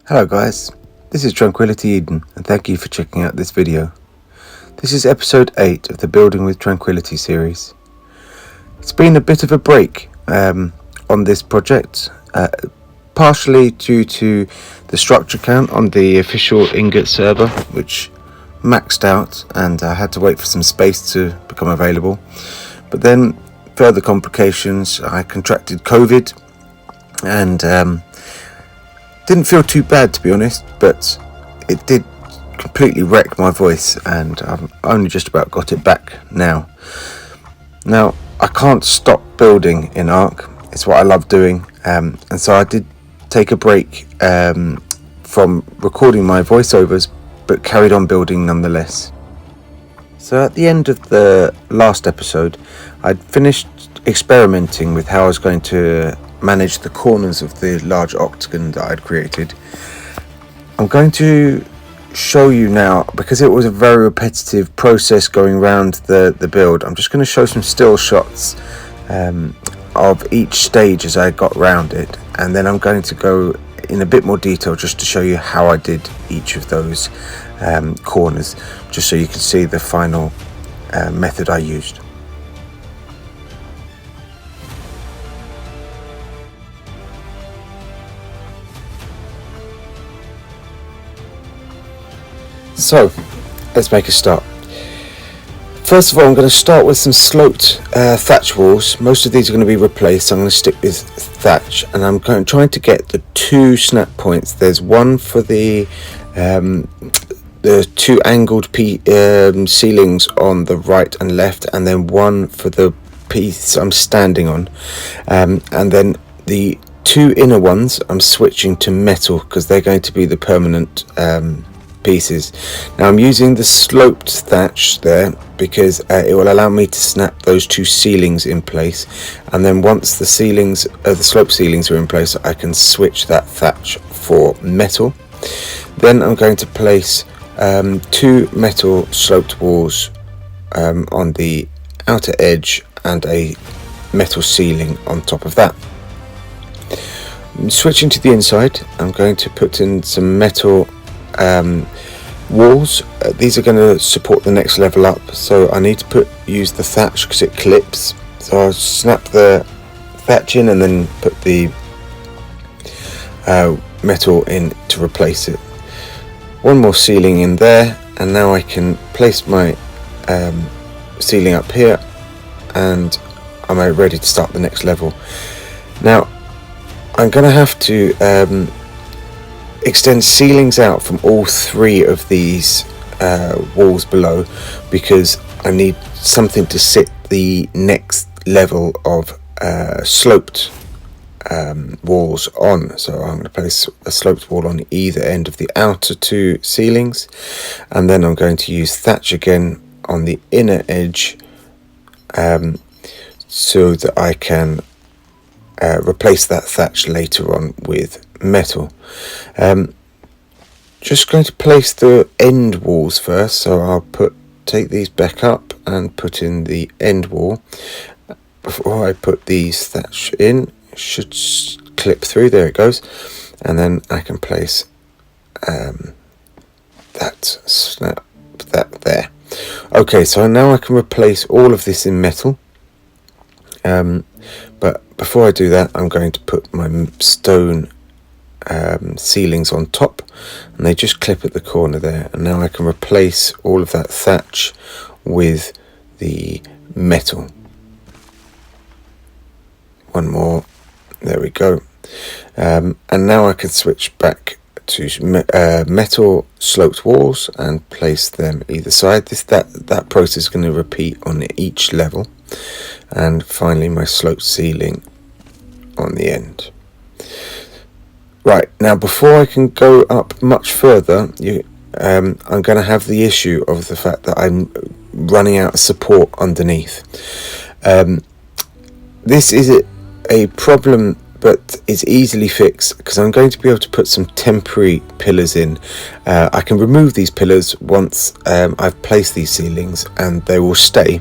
Hello guys, this is Tranquility Eden and thank you for checking out this video. This is episode 8 of the Building with Tranquility series. It's been a bit of a break on this project, partially due to the structure count on the official ingot server, which maxed out and I had to wait for some space to become available. But then further complications, I contracted COVID and didn't feel too bad, to be honest, but it did completely wreck my voice and I've only just about got it back now. Now, I can't stop building in Arc. It's what I love doing, and so I did take a break from recording my voiceovers, but carried on building nonetheless. So at the end of the last episode, I'd finished experimenting with how I was going to manage the corners of the large octagon that I'd created. I'm going to show you now, because it was a very repetitive process going around the build. I'm just going to show some still shots of each stage as I got around it, and then I'm going to go in a bit more detail just to show you how I did each of those corners, just so you can see the final method I used. So, let's make a start. First of all, I'm going to start with some sloped thatch walls. Most of these are going to be replaced. I'm going to stick with thatch, and I'm trying to get the two snap points. There's one for the two angled ceilings on the right and left, and then one for the piece I'm standing on. And then the two inner ones I'm switching to metal because they're going to be the permanent pieces. Now I'm using the sloped thatch there because it will allow me to snap those two ceilings in place, and then once the ceilings, the slope ceilings are in place, I can switch that thatch for metal. Then I'm going to place two metal sloped walls on the outer edge and a metal ceiling on top of that. Switching to the inside, I'm going to put in some metal walls. These are going to support the next level up, so I need to use the thatch because it clips. So I'll snap the thatch in and then put the metal in to replace it. One more ceiling in there, and now I can place my ceiling up here, and I'm ready to start the next level. Now I'm going to have to extend ceilings out from all three of these walls below, because I need something to sit the next level of sloped walls on. So I'm going to place a sloped wall on either end of the outer two ceilings, and then I'm going to use thatch again on the inner edge so that I can replace that thatch later on with metal. Just going to place the end walls first, so I'll take these back up and put in the end wall. Before I put these thatch in, it should clip through, there it goes, and then I can place snap that there. Okay, so now I can replace all of this in metal, but before I do that, I'm going to put my stone ceilings on top, and they just clip at the corner there, and now I can replace all of that thatch with the metal. One more, there we go, and now I can switch back to metal sloped walls and place them either side. That process is going to repeat on each level, and finally my sloped ceiling on the end. Right, now before I can go up much further, I'm going to have the issue of the fact that I'm running out of support underneath. This is a problem, but it's easily fixed because I'm going to be able to put some temporary pillars in. I can remove these pillars once I've placed these ceilings, and they will stay.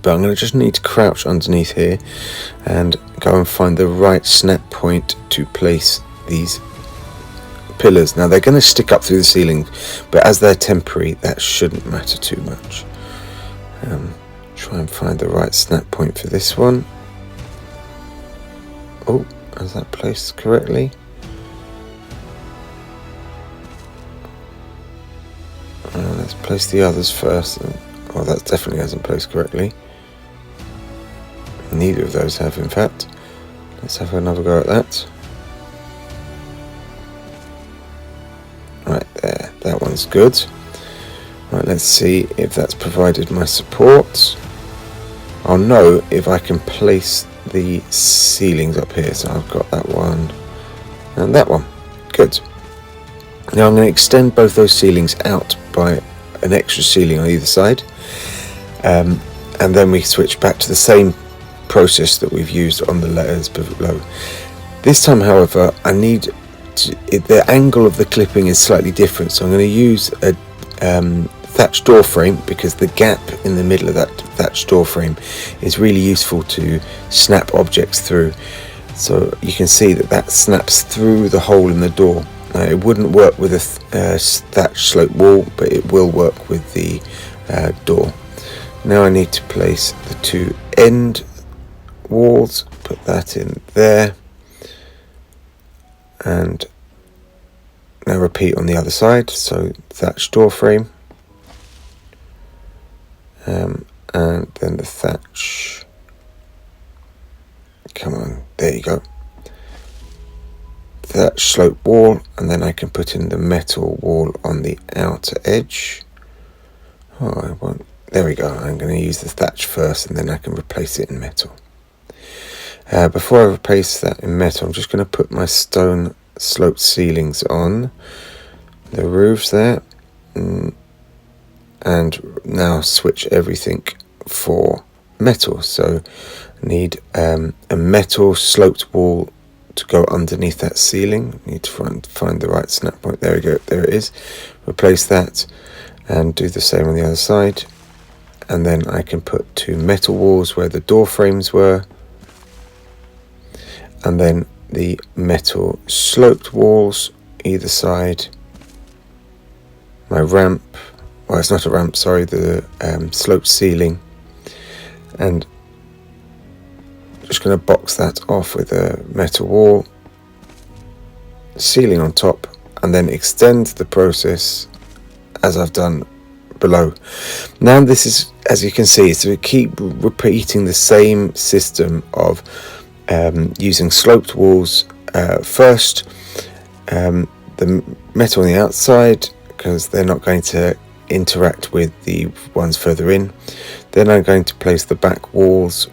But I'm going to just need to crouch underneath here and go and find the right snap point to place these pillars. Now they're going to stick up through the ceiling, but as they're temporary, that shouldn't matter too much. Try and find the right snap point for this one. Oh, is that placed correctly? Let's place the others first. Oh, that definitely hasn't placed correctly. Neither of those have, in fact. Let's have another go at that. Right there, that one's good. Right, let's see if that's provided my support. I'll know if I can place the ceilings up here. So I've got that one and that one. Good. Now I'm going to extend both those ceilings out by an extra ceiling on either side. And then we switch back to the same process that we've used on the layers below. This time, however, I need the angle of the clipping is slightly different, so I'm going to use a thatched door frame, because the gap in the middle of that thatched door frame is really useful to snap objects through. So you can see that that snaps through the hole in the door. Now, it wouldn't work with a thatched slope wall, but it will work with the door. Now I need to place the two end walls, put that in there, and now repeat on the other side. So thatched door frame, and then the thatch. Come on, there you go. Thatch slope wall, and then I can put in the metal wall on the outer edge. Oh, I won't. There we go. I'm going to use the thatch first, and then I can replace it in metal. Before I replace that in metal, I'm just going to put my stone sloped ceilings on the roofs there, and now switch everything for metal. So I need a metal sloped wall to go underneath that ceiling. I need to find the right snap point. There we go. There it is. Replace that and do the same on the other side. And then I can put two metal walls where the door frames were, and then the metal sloped walls either side. My ramp, well, it's not a ramp, sorry, the sloped ceiling, and just going to box that off with a metal wall, ceiling on top, and then extend the process as I've done below. Now this is, as you can see, so we keep repeating the same system of using sloped walls first, the metal on the outside, because they're not going to interact with the ones further in. Then I'm going to place the back walls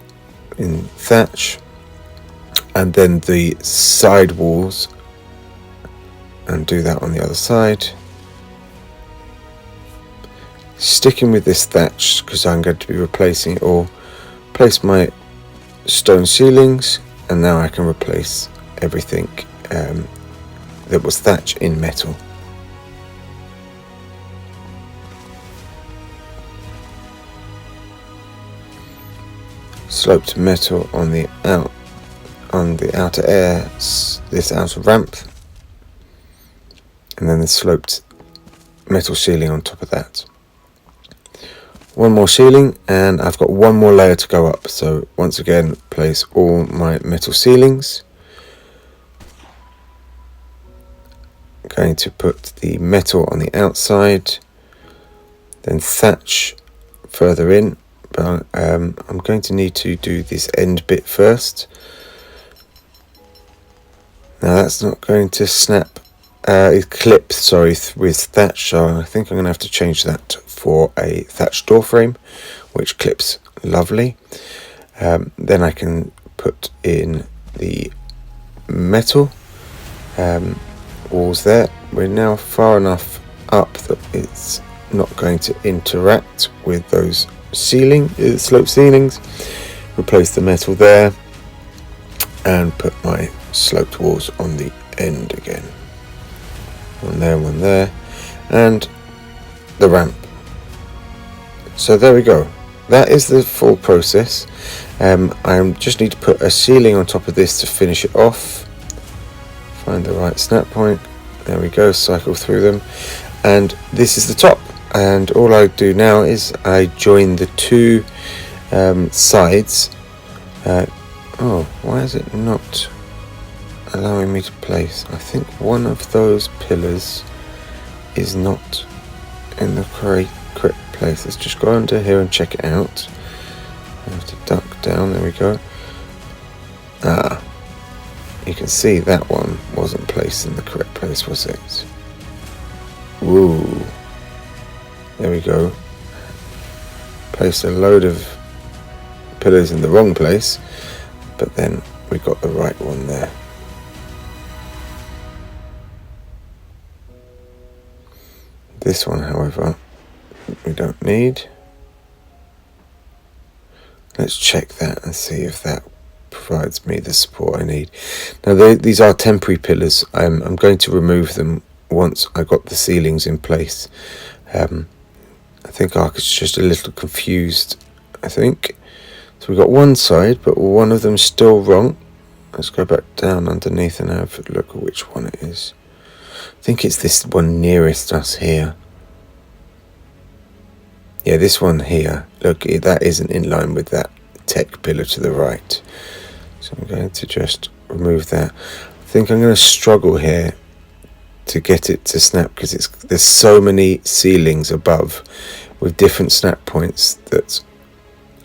in thatch, and then the side walls, and do that on the other side. Sticking with this thatch because I'm going to be replacing it all. Place my stone ceilings, and now I can replace everything that was thatch in metal. Sloped metal on the outer air, this outer ramp, and then the sloped metal ceiling on top of that. One more ceiling, and I've got one more layer to go up. So once again, place all my metal ceilings. I'm going to put the metal on the outside, then thatch further in, but I'm going to need to do this end bit first. Now that's not going to snap, clip, sorry, with thatch, so I think I'm going to have to change that for a thatched door frame, which clips lovely. Then I can put in the metal walls there. We're now far enough up that it's not going to interact with those slope ceilings. Replace the metal there and put my sloped walls on the end again. One there, and the ramp. So there we go. That is the full process. I just need to put a ceiling on top of this to finish it off. Find the right snap point. There we go, cycle through them. And this is the top. And all I do now is I join the two sides. Oh, why is it not allowing me to place? I think one of those pillars is not in the correct place. Let's just go under here and check it out. I have to duck down. There we go. You can see that one wasn't placed in the correct place, was it? Ooh. There we go. Placed a load of pillars in the wrong place, but then we got the right one there. This one, however, we don't need. Let's check that and see if that provides me the support I need. Now these are temporary pillars. I'm going to remove them once I got the ceilings in place. I think Ark is just a little confused, I think. So we've got one side, but one of them's still wrong. Let's go back down underneath and have a look at which one it is. I think it's this one nearest us here. Yeah, this one here. Look, that isn't in line with that tech pillar to the right. So I'm going to just remove that. I think I'm going to struggle here to get it to snap because there's so many ceilings above with different snap points that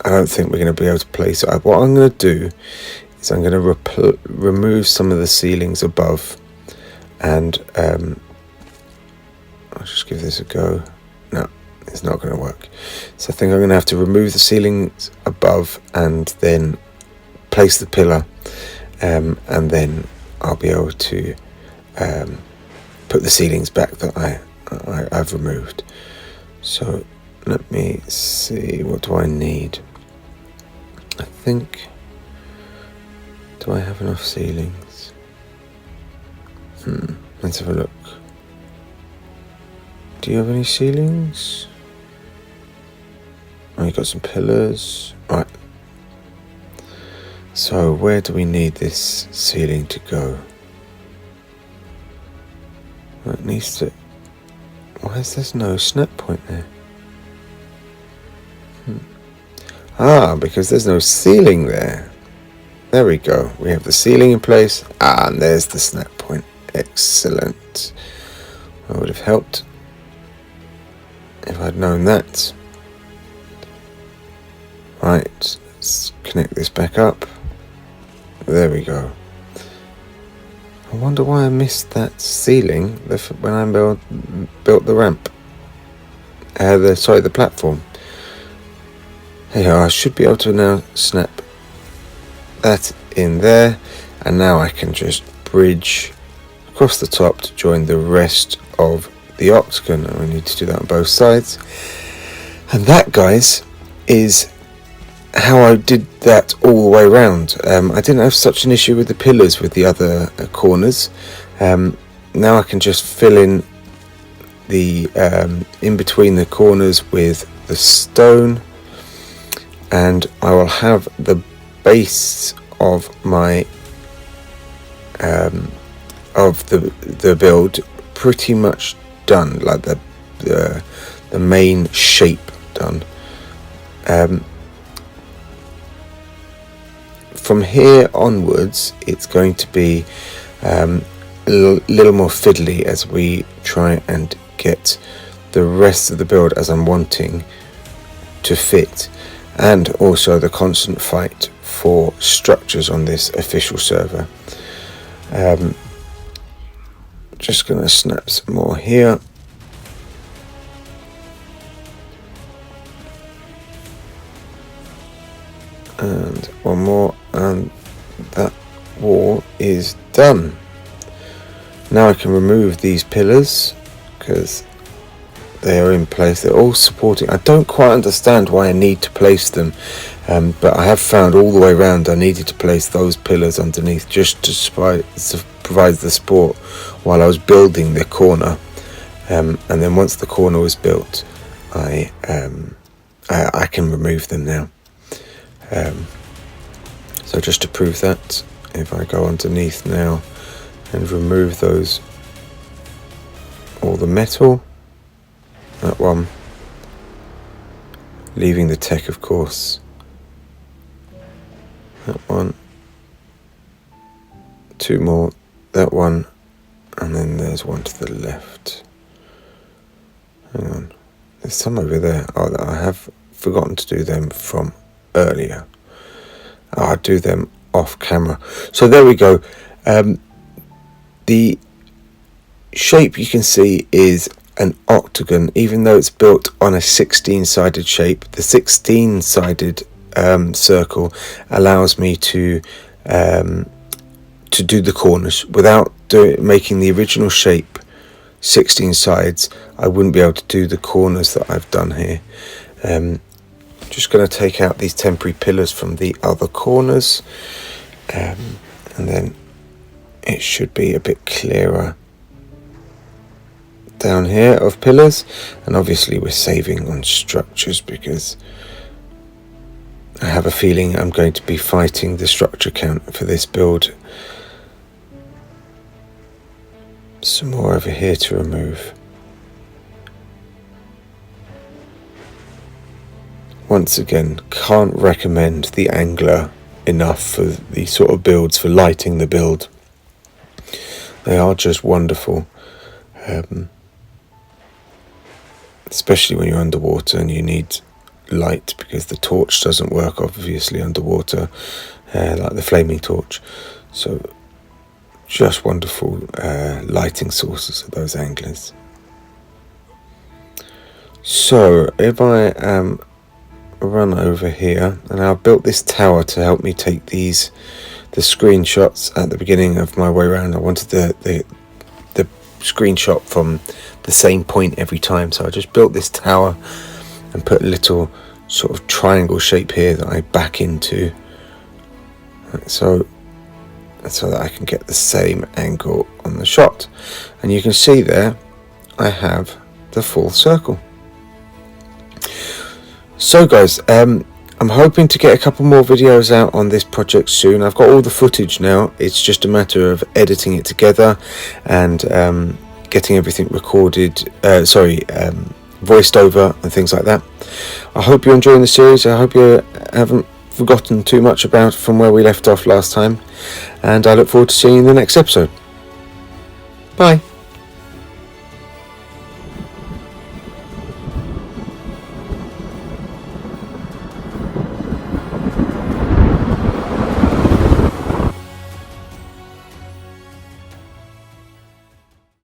I don't think we're going to be able to place it. What I'm going to do is I'm going to remove some of the ceilings above, and I'll just give this a go. No, it's not going to work. So I think I'm going to have to remove the ceilings above and then place the pillar, and then I'll be able to put the ceilings back that I've removed. So let me see, what do I need? I think, do I have enough ceilings? Let's have a look. Do you have any ceilings? Oh, you got some pillars. Right. So where do we need this ceiling to go? Well, it needs to... Why is there no snap point there? Because there's no ceiling there. There we go. We have the ceiling in place. And there's the snap point. Excellent. That would have helped if I'd known that. Right, let's connect this back up. There we go. I wonder why I missed that ceiling when I built the ramp. The platform. Hey, I should be able to now snap that in there, and now I can just bridge across the top to join the rest of the octagon, and we need to do that on both sides. And that, guys, is how I did that all the way around. I didn't have such an issue with the pillars with the other corners. Now I can just fill in the in between the corners with the stone, and I will have the base of my of the build pretty much done, like the main shape done. From here onwards, it's going to be a little more fiddly as we try and get the rest of the build as I'm wanting to fit, and also the constant fight for structures on this official server. Just going to snap some more here. And one more, and that wall is done. Now I can remove these pillars because they are in place. They're all supporting. I don't quite understand why I need to place them, but I have found all the way around I needed to place those pillars underneath just to provide the support while I was building the corner, and then once the corner was built, I can remove them now. So just to prove that, if I go underneath now and remove those all the metal, that one, leaving the tech of course, that one, 2 more, that one, and then there's one to the left. Hang on, there's some over there. Oh, I have forgotten to do them from earlier. I'll do them off camera. So there we go. The shape you can see is an octagon, even though it's built on a 16-sided shape. The 16-sided circle allows me to do the corners without making the original shape 16 sides. I wouldn't be able to do the corners that I've done here. Just going to take out these temporary pillars from the other corners, and then it should be a bit clearer down here of pillars. And obviously we're saving on structures because I have a feeling I'm going to be fighting the structure count for this build. Some more over here to remove. Once again, can't recommend the angler enough for these sort of builds, for lighting the build. They are just wonderful, especially when you're underwater and you need light, because the torch doesn't work obviously underwater, like the flaming torch. So just wonderful lighting sources of those anglers. So if I run over here, and I built this tower to help me take the screenshots at the beginning of my way around. I wanted the screenshot from the same point every time, so I just built this tower and put a little sort of triangle shape here that I back into, so that I can get the same angle on the shot. And you can see there I have the full circle. So guys, I'm hoping to get a couple more videos out on this project soon. I've got all the footage now. It's just a matter of editing it together and getting everything recorded, voiced over and things like that. I hope you're enjoying the series. I hope you haven't forgotten too much about from where we left off last time, and I look forward to seeing you in the next episode. Bye.